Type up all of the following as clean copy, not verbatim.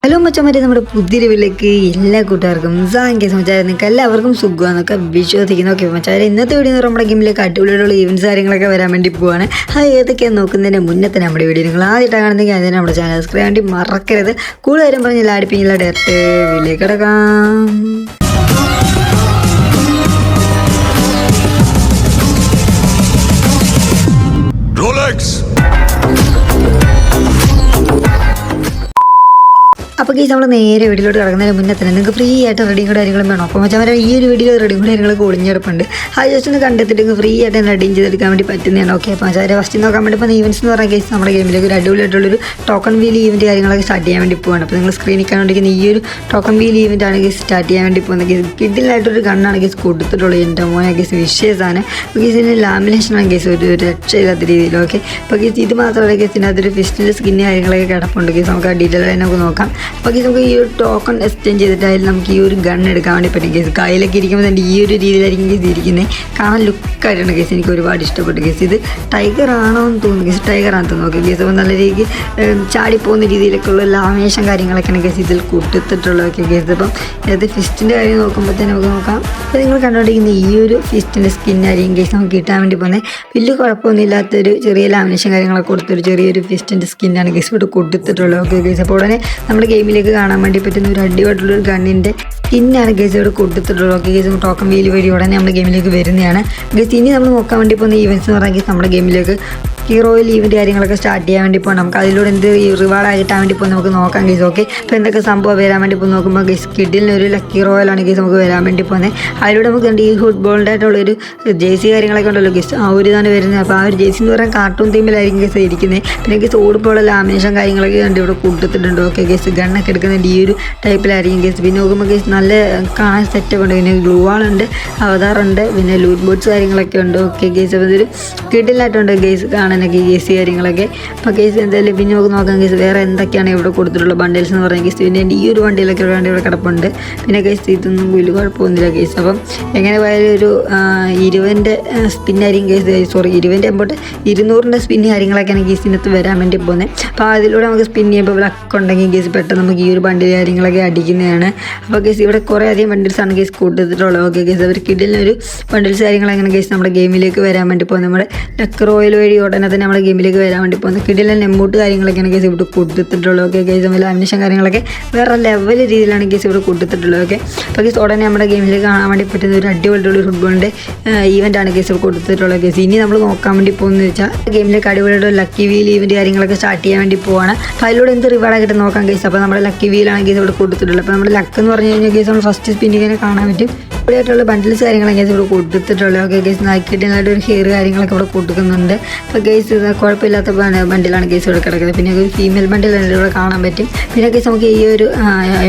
Hello മച്ചന്മാരെ, നമ്മുടെ പുതിയൊരു വീട്ടിലേക്ക് എല്ലാ കൂട്ടുകാർക്കും നിങ്ങൾക്ക് എല്ലാവർക്കും സുഖമാണെന്നൊക്കെ വിശ്വസിക്കുന്നു. ഓക്കെ മച്ചാരെ, ഇന്നത്തെ വീഡിയോ നമ്മുടെ ഗെയിമിലേക്ക് അടിപൊളിയുള്ള ഈവൻസ് കാര്യങ്ങളൊക്കെ വരാൻ വേണ്ടി പോവാണ്. അത് ഏതൊക്കെയാണ് നോക്കുന്നതിൻ്റെ മുന്നേ തന്നെ നമ്മുടെ വീഡിയോ നിങ്ങൾ ആദ്യമായിട്ടാണ് കാണുന്നെങ്കിൽ അതിന് നമ്മുടെ ചാനൽ സബ്സ്ക്രൈബ് വേണ്ടി മറക്കരുത്. കൂടുതലും പറഞ്ഞില്ല അടുപ്പിങ്ങില്ല ഡയറക്റ്റ് വീട്ടിലേക്ക് കിടക്കാം. അപ്പോൾ കേസ് നമ്മൾ നേരെ വീട്ടിലോട്ട് കിടക്കുന്നതിന് മുന്നേ തന്നെ നിങ്ങൾക്ക് ഫ്രീ ആയിട്ട് റെഡിയും കൂടെ കാര്യങ്ങളും വേണം. അപ്പോൾ മച്ചാൻ ഈ ഒരു വീഡിയോ റെഡിയും കൂടെ കാര്യങ്ങളൊക്കെ ഒളിഞ്ഞെടുപ്പുണ്ട്. അത് ജസ്റ്റ് ഒന്ന് കണ്ടെത്തിയിട്ട് ഫ്രീ ആയിട്ട് റെഡിയും ചെയ്തെടുക്കാൻ വേണ്ടി പറ്റുന്നതാണ്. ഓക്കെ അപ്പോൾ മച്ചാൻ ഫസ്റ്റ് നോക്കാൻ വേണ്ടി ഇപ്പോൾ ഈവൻസ് എന്ന് പറഞ്ഞ കേസ് നമ്മുടെ ഗെയിമിലേക്ക് ഒരു അടിപൊളിയായിട്ടുള്ളൊരു ടോക്കൺ വീൽ ഈവൻറ്റ് കാര്യങ്ങളൊക്കെ സ്റ്റാർട്ട് ചെയ്യാൻ വേണ്ടി പോവാണ്. അപ്പോൾ നിങ്ങൾ സ്ക്രീനിൽ കണ്ടുകൊണ്ടിരിക്കുന്ന ഈ ഒരു ടോക്കൺ വീൽ ഈവൻറ്റ് ആണ് കേസ് സ്റ്റാർട്ട് ചെയ്യാൻ വേണ്ടി പോകുന്നത്. കേസ് കിഡിലായിട്ടൊരു ഗണ്ണാണ് കേസ് കൊടുത്തിട്ടുള്ളത്. എൻ്റെ മോനെ കേസ് വിഷയസാണ്. അപ്പോൾ കേസ് ഇതിന് ലാമിനേഷനാണ് കേസ് ഒരു രക്ഷയില്ലാത്ത രീതിയിൽ. ഓക്കെ അപ്പോൾ കേസ് ഇത് മാത്രമല്ല കേസ് ഇതിനകത്തൊരു ഫിസ്റ്റിൻ്റെ സ്കിന്ന് കാര്യങ്ങളൊക്കെ കിടപ്പുണ്ട്. കേസ് നമുക്ക് ആ ഡീറ്റെയിൽ ആയി നമുക്ക് നോക്കാം. അപ്പോൾ കേസ് നമുക്ക് ഈ ഒരു ടോക്കൺ എക്സ്ചേഞ്ച് ചെയ്തിട്ട് അതിൽ നമുക്ക് ഈ ഒരു ഗൺ എടുക്കാൻ വേണ്ടി പറ്റും. കേസ് കയ്യിലൊക്കെ ഇരിക്കുമ്പോൾ തന്നെ ഈ ഒരു രീതിയിലായിരിക്കും കേസ് ഇരിക്കുന്നത്. കാണാൻ ലുക്കായിട്ടാണ് കേസ് എനിക്ക് ഒരുപാട് ഇഷ്ടപ്പെട്ടു. കേസ് ഇത് ടൈഗർ ആണോ എന്ന് തോന്നുന്നു. കേസ് ടൈഗറാണെന്ന് തോന്നുന്നു. ഓക്കെ കേസ് അപ്പോൾ നല്ല രീതിക്ക് ചാടിപ്പോകുന്ന രീതിയിലൊക്കെയുള്ള ലാമിനേഷൻ കാര്യങ്ങളൊക്കെയാണ് കേസ് ഇതിൽ കൊടുത്തിട്ടുള്ളതൊക്കെ. കേസ് അപ്പം ഇത് ഫിസ്റ്റിൻ്റെ കാര്യം നോക്കുമ്പോഴത്തേനും നമുക്ക് നോക്കാം. അപ്പോൾ നിങ്ങൾ കണ്ടുകൊണ്ടിരിക്കുന്ന ഈ ഒരു ഫിസ്റ്റിൻ്റെ സ്കിന്നായിരിക്കും കേസ് നമുക്ക് കിട്ടാൻ വേണ്ടി പോകുന്നത്. വലിയ കുഴപ്പമൊന്നുമില്ലാത്തൊരു ചെറിയ ലാമിനേഷൻ കാര്യങ്ങളൊക്കെ കൊടുത്തൊരു ചെറിയൊരു ഫിസ്റ്റിൻ്റെ സ്കിന്നാണ് കേസ് ഇവിടെ കൊടുത്തിട്ടുള്ളത്. ഓക്കെ കേസ് അപ്പോൾ ഉടനെ നമ്മുടെ ഗെയിമിലേക്ക് കാണാൻ വേണ്ടി പറ്റുന്ന ഒരു അടിപൊളിയുള്ളൊരു ഗണ്ണിൻ്റെ സ്കിന്നാണ് കേസ് ഇവിടെ കൊടുത്തിട്ടുള്ളത്. ഓക്കെ കേസ് ടോക്കൺ വീൽ വഴി ഉടനെ നമ്മുടെ ഗെയിമിലേക്ക് വരുന്നതാണ്. കേസ് ഇനി നമ്മൾ നോക്കാൻ വേണ്ടി പോകുന്ന ഈവൻസ് എന്ന് പറഞ്ഞാൽ നമ്മുടെ ഗെയിമിലേക്ക് ഹീറോയിൽ ഈവൻറ്റ് കാര്യങ്ങളൊക്കെ സ്റ്റാർട്ട് ചെയ്യാൻ വേണ്ടി പോകണം. നമുക്ക് അതിലൂടെ എന്ത് റിവാർഡ് കിട്ടാൻ വേണ്ടി പോകും നമുക്ക് നോക്കാം കേസ്. ഓക്കെ അപ്പോൾ എന്തൊക്കെ സംഭവം വരാൻ വേണ്ടി പോകും നോക്കുമ്പോൾ കേസ് കിഡിലിനൊരു ലക്കി റോയലാണ് കേസ് നമുക്ക് വരാൻ വേണ്ടി പോകുന്നത്. അതിലൂടെ നമുക്ക് ഉണ്ട് ഈ ഫുട്ബോളിൻ്റെ ആയിട്ടുള്ളൊരു ജേഴ്സി കാര്യങ്ങളൊക്കെ ഉണ്ടല്ലോ കേസ്, ആ ഒരു ഇതാണ് വരുന്നത്. അപ്പോൾ ആ ഒരു ജേഴ്സി എന്ന് പറയാൻ കാർട്ടൂൺ തീമിലായിരിക്കും കേസ് ഇരിക്കുന്നത്. പിന്നെ കേസ് ഓടിപ്പോഴുള്ള ലാമിനേഷൻ കാര്യങ്ങളൊക്കെ ഉണ്ട് ഇവിടെ കൊടുത്തിട്ടുണ്ട്. ഓക്കെ കേസ് ഗണ്ണൊക്കെ എടുക്കുന്നത് ഈ ഒരു ടൈപ്പിലായിരിക്കും കേസ്. പിന്നെ നോക്കുമ്പോൾ കേസ് നല്ല കാണാൻ സെറ്റപ്പ് ഉണ്ട്. പിന്നെ ഗ്ലൂ വാളുണ്ട്, അവതാറുണ്ട്, പിന്നെ ലൂട്ട് ബോട്ട്സ് കാര്യങ്ങളൊക്കെ ഉണ്ട്. ഓക്കെ കേസ് അപ്പോൾ ഇതൊരു കിഡിലായിട്ടുണ്ട് കേസ് കാണാനൊക്കെ കേസ് കാര്യങ്ങളൊക്കെ. അപ്പോൾ കേസ് എന്തായാലും പിന്നെ നമുക്ക് നോക്കാം കേസ് വേറെ എന്തൊക്കെയാണ് ഇവിടെ കൊടുത്തിട്ടുള്ള ബണ്ടിൽസ് എന്ന് പറഞ്ഞ കേസ്. പിന്നെ ഈ ഒരു ബണ്ടിലൊക്കെ വേണ്ടി ഇവിടെ കിടപ്പുണ്ട്. പിന്നെ കേസ് ഇതൊന്നും വലിയ കുഴപ്പമൊന്നുമില്ല കേസ്. അപ്പം എങ്ങനെ പോയാലും ഒരു 20ൻ്റെ സ്പിന്നായിരിക്കും കേസ്, സോറി 20ൻ്റെ എമ്പോട്ട് 200ൻ്റെ സ്പിന്ന് കാര്യങ്ങളൊക്കെയാണ് കേസ് ഇതിനകത്ത് വരാൻ വേണ്ടി പോകുന്നത്. അപ്പോൾ അതിലൂടെ നമുക്ക് സ്പിൻ ചെയ്യുമ്പോൾ ലക്ക് ഉണ്ടെങ്കിൽ കേസ് പെട്ടെന്ന് നമുക്ക് ഈ ഒരു ബണ്ടിൽ കാര്യങ്ങളൊക്കെ അടിക്കുന്നതാണ്. അപ്പോൾ കേസ് ഇവിടെ കുറേ അധികം ബണ്ടിൽസാണ് കേസ് കൊടുത്തിട്ടുള്ളത്. ഓക്കെ കേസ് അവർ കിഡിലിനൊരു ബണ്ടിൽസ് കാര്യങ്ങളങ്ങനെ കേസ് നമ്മുടെ ഗെയിമിലേക്ക് വരാൻ വേണ്ടി പോകുന്നത്. നമ്മുടെ ലക്ക് റോയൽ വഴി ഉടനെ തന്നെ നമ്മുടെ ഗെയിമിലേക്ക് വരാൻ വേണ്ടി പോകുന്നത്. കിഡിലിന് എമൗണ്ട് കാര്യങ്ങളൊക്കെയാണ് കേസ് ഇവിടെ കൊടുത്തിട്ടുള്ളത്. ഓക്കെ കേസ് നമ്മൾ ലാമിനേഷൻ കാര്യങ്ങളൊക്കെ വേറെ ലെവൽ രീതിയിലാണ് കേസ് ഇവിടെ കൊടുത്തിട്ടുള്ളത്. ഓക്കെ അപ്പോൾ കേസ് ഉടനെ നമ്മുടെ ഗെയിമിലേക്ക് കാണാൻ വേണ്ടി പറ്റുന്ന ഒരു അടിപൊളിയുള്ള ഫുട്ബോളിൻ്റെ ഈവൻ്റാണ് കേസ് ഇവിടെ കൊടുത്തിട്ടുള്ളത്. കേസ് ഇനി നമ്മൾ നോക്കാൻ വേണ്ടി പോകുന്നത് വെച്ചാൽ ഗെയിമിലേക്ക് അടിപൊളിയുടെ ലക്കി വീൽ ഈവൻറ്റ് കാര്യങ്ങളൊക്കെ സ്റ്റാർട്ട് ചെയ്യാൻ വേണ്ടി പോവാണ്. അപ്പോൾ അതിലൂടെ എന്ത് റിവാർഡായിട്ട് നോക്കാം കേസ്. അപ്പോൾ നമ്മുടെ ലക്കി വീലാണ് കേസ് ഇവിടെ കൊടുത്തിട്ടുള്ളത്. അപ്പോൾ നമ്മുടെ ലക്ക് എന്ന് പറഞ്ഞു കഴിഞ്ഞാൽ കേസ് നമ്മൾ ഫസ്റ്റ് സ്പിന്നിങ്ങനെ കാണാൻ പറ്റും. ഇവിടെയായിട്ടുള്ള ബണ്ടിൽസ് കാര്യങ്ങളൊക്കെ കേസ് ഇവിടെ കൊടുത്തിട്ടുള്ളത്. ഓക്കെ കേസ് നാക്കിട്ടായിട്ട് ഒരു ഹെയർ കാര്യങ്ങളൊക്കെ ഇവിടെ കൊടുക്കുന്നുണ്ട്. അപ്പോൾ കേസ് കുഴപ്പമില്ലാത്ത ബണ്ടിലാണ് കേസ് ഇവിടെ കിടക്കുന്നത്. പിന്നെ ഒരു ഫീമെയിൽ ബണ്ടിൽ ഇവിടെ കാണാൻ പറ്റും. പിന്നെ കേസ് നമുക്ക് ഈ ഒരു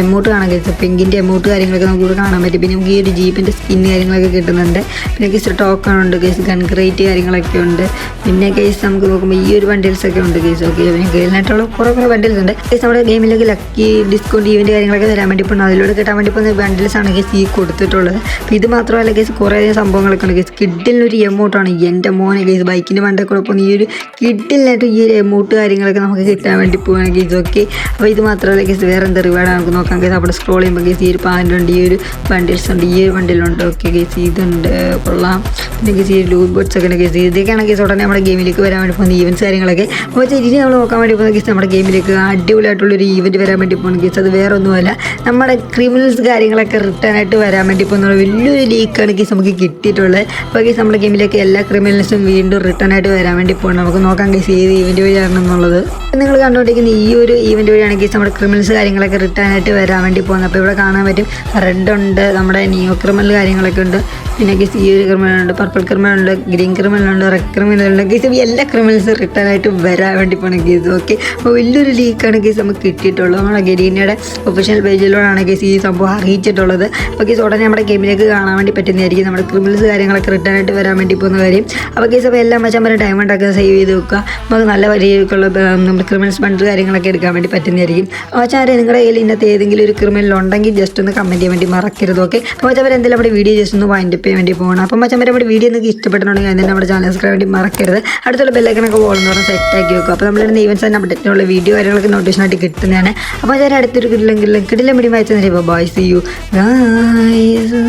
എമൗണ്ട് കാണാൻ കേസ് പെങ്കിൻ്റെ എമൗണ്ട് കാര്യങ്ങളൊക്കെ നമുക്ക് ഇവിടെ കാണാൻ പറ്റും. പിന്നെ നമുക്ക് ഈ ഒരു ജീപ്പിൻ്റെ സ്കിന്ന് കാര്യങ്ങളൊക്കെ കിട്ടുന്നുണ്ട്. പിന്നെ കേസ് ടോക്കൺ ഉണ്ട് കേസ്, ഗൺ ക്രേറ്റ് കാര്യങ്ങളൊക്കെ ഉണ്ട്. പിന്നെ കേസ് നമുക്ക് നോക്കുമ്പോൾ ഈ ഒരു ബണ്ടിൽസൊക്കെ ഉണ്ട് കേസ്. ഓക്കെ പിന്നെ ഗെയിലിനായിട്ടുള്ള കുറേ ബണ്ടിൽസ് ഉണ്ട് കേസ്. നമ്മുടെ ഗെയിമിലേക്ക് ലക്കി ഡിസ്കൗണ്ട് ഈവൻറ്റ് കാര്യങ്ങളൊക്കെ വരാൻ വേണ്ടി പോകുന്നത്. അതിലൂടെ കിട്ടാൻ വേണ്ടി പോകുന്ന ബണ്ടിൽസാണ് കേസ് ഈ കൊടുത്തിട്ടുള്ളത്. അപ്പോൾ ഇത് മാത്രമല്ല കേസ് കുറേ സംഭവങ്ങളൊക്കെ ഉണ്ട് കേസ്. കിഡിലിനൊരു എമൗണ്ടാണ് എൻ്റെ മോനെ കേസ്, ബൈക്കിൻ്റെ വണ്ടി കൂടെ പോകുന്ന ഈ ഒരു കിഡിലായിട്ട് ഈ ഒരു എമൗണ്ട് കാര്യങ്ങളൊക്കെ നമുക്ക് കിട്ടാൻ വേണ്ടി പോവാണ് കേസ്. ഓക്കെ അപ്പോൾ ഇത് മാത്രമല്ല കേസ് വേറെ എന്താ റിവാർഡാണ് നമുക്ക് നോക്കാം കേസ്. അവിടെ സ്ക്രോൾ ചെയ്യുമ്പോൾ കേസ് ഈ ഒരു പാൻറ്റുണ്ട്, ഈ ഒരു ബണ്ടിൽസ് ഉണ്ട്, ഈ ഒരു ബണ്ടിലുണ്ട്. ഓക്കെ കേസ് ഇതുണ്ട് കൊള്ളാം. പിന്നെ കേസ് ഈ ലൂട്ട് ബോട്ട്സ് ഒക്കെ ഉണ്ട് കേസ്. ഇതൊക്കെയാണ് കേസ് ഉടനെ നമ്മുടെ ഗെയിമിലേക്ക് വരാൻ വേണ്ടി പോകുന്ന ഈവൻസ് കാര്യങ്ങളൊക്കെ. അപ്പോൾ ഇനി നമ്മൾ നോക്കാൻ വേണ്ടി പോകുന്ന കേസ് നമ്മുടെ ഗെയിമിലേക്ക് അടിപൊളിയായിട്ടുള്ളൊരു ഈവൻറ്റ് വരാൻ വേണ്ടി പോകുന്ന കേസ്. അത് വേറെ ഒന്നുമല്ല, നമ്മുടെ ക്രിമിനൽസ് കാര്യങ്ങളൊക്കെ റിട്ടേൺ ആയിട്ട് വരാൻ വേണ്ടി പോകുന്ന വലിയൊരു ലീക്കാണ് കേസ് നമുക്ക് കിട്ടിയിട്ടുള്ളത്. അപ്പോൾ കേസ് നമ്മുടെ ഗെയിമിലേക്ക് എല്ലാ ക്രിമിനൽസും വീണ്ടും റിട്ടേൺ ആയിട്ട് വരാൻ വേണ്ടി പോകണം. നമുക്ക് നോക്കാം കേസ് ഏത് ഈവൻറ്റ് വഴിയാണെന്നുള്ളത്. നിങ്ങൾ കണ്ടുകൊണ്ടിരിക്കുന്ന ഈ ഒരു ഈവൻറ്റ് വഴിയാണ് കേസ് നമ്മുടെ ക്രിമിനൽസ് കാര്യങ്ങളൊക്കെ റിട്ടേൺ ആയിട്ട് വരാൻ വേണ്ടി പോകുന്നത്. അപ്പോൾ ഇവിടെ കാണാൻ പറ്റും റെഡ് ഉണ്ട്, നമ്മുടെ നിയോ ക്രിമിനൽ കാര്യങ്ങളൊക്കെ ഉണ്ട്. പിന്നെ കേസ് ഈ ഒരു ക്രിമിനലുണ്ട്, പർപ്പിൾ ക്രിമിനലുണ്ട്, ഗ്രീൻ ക്രിമിനലുണ്ട്, റെഡ് ക്രിമിനലുണ്ട് കേസ്. എല്ലാ ക്രിമിനൽസും റിട്ടേൺ ആയിട്ട് വരാൻ വേണ്ടി പോകണം കേസ്. ഓക്കെ അപ്പോൾ വലിയൊരു ലീക്കാണ് കേസ് നമുക്ക് കിട്ടിയിട്ടുള്ളത്. നമ്മുടെ ഗരീനയുടെ ഒഫീഷ്യൽ പേജിലൂടെയാണ് കേസ് ഈ സംഭവം അറിയിച്ചിട്ടുള്ളത്. അപ്പോൾ കേസ് ഉടനെ നമ്മുടെ ഗെയിമിലേക്ക് കാണാൻ വേണ്ടി പറ്റുന്നതായിരിക്കും. നമ്മുടെ ക്രിമിനൽസ് കാര്യങ്ങളൊക്കെ റിട്ടേൺ ആയിട്ട് വരാൻ വേണ്ടി പോകുന്ന കാര്യം. അപ്പോൾ കേസ് അപ്പോൾ എല്ലാം മച്ചാന്മാരെ ഡയമണ്ട് ഒക്കെ സേവ് ചെയ്ത് വെക്കുക. നമുക്ക് നല്ല രീതിക്കുള്ള നമ്മുടെ ക്രിമിനൽസ് ഫണ്ട് കാര്യങ്ങളൊക്കെ എടുക്കാൻ വേണ്ടി പറ്റുന്നതായിരിക്കും. മച്ചാന്മാരെ നിങ്ങളുടെ കയ്യിൽ ഇന്നത്തെ ഏതെങ്കിലും ഒരു ക്രിമിനൽ ഉണ്ടെങ്കിൽ ജസ്റ്റ് ഒന്ന് കമൻറ്റ് ചെയ്യാൻ വേണ്ടി മറക്കരുത്. ഓക്കെ, അപ്പോൾ മച്ചാന്മാരെ എന്തായാലും നമ്മുടെ വീഡിയോ ജസ്റ്റ് ഒന്ന് വൈൻഡപ്പ് ചെയ്യാൻ വേണ്ടി പോകണം. അപ്പോൾ മച്ചാന്മാരെ നമ്മുടെ വീഡിയോ നിങ്ങൾക്ക് ഇഷ്ടപ്പെട്ടിട്ടുണ്ടെങ്കിൽ അതിന് നമ്മുടെ ചാനൽ സബ്സ്ക്രൈബ് വേണ്ടി മറക്കരുത്. അടുത്തുള്ള ബെല്ലൈക്കനൊക്കെ ഓൾന്ന് പറഞ്ഞ് സെറ്റാക്കി വെക്കുക. അപ്പോൾ നമ്മളിടുന്ന ഈവൻസ് തന്നെ അപ്ഡേറ്റിനുള്ള വീഡിയോ കാര്യങ്ങളൊക്കെ നോട്ടിഫിക്കേഷൻ ആയിട്ട് കിട്ടുന്നതാണ്. അപ്പോൾ ഞാൻ അടുത്തൊരു കിട്ടില്ല വീഡിയോ അയച്ചു തരാം. Bye, see you guys.